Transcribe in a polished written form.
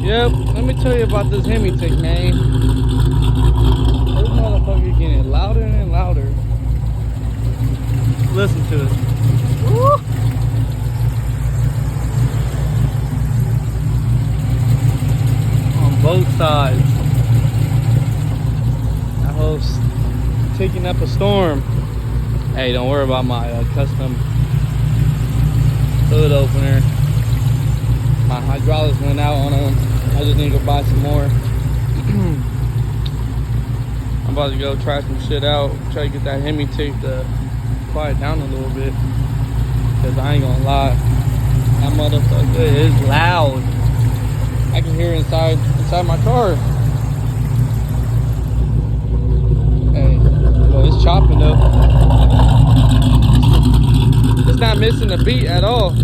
Yep, let me tell you about this Hemi tick, man. This motherfucker getting louder and louder. Listen to it. Woo! On both sides. That hoe's taking up a storm. Hey, don't worry about my custom hood opener. My hydraulics went out on them. I just need to go buy some more. I'm about to go try some shit out. Try to get that Hemi tick to quiet down a little bit. Cause I ain't gonna lie, that motherfucker is loud. I can hear it inside my car. Hey, well, it's chopping up. It's not missing a beat at all.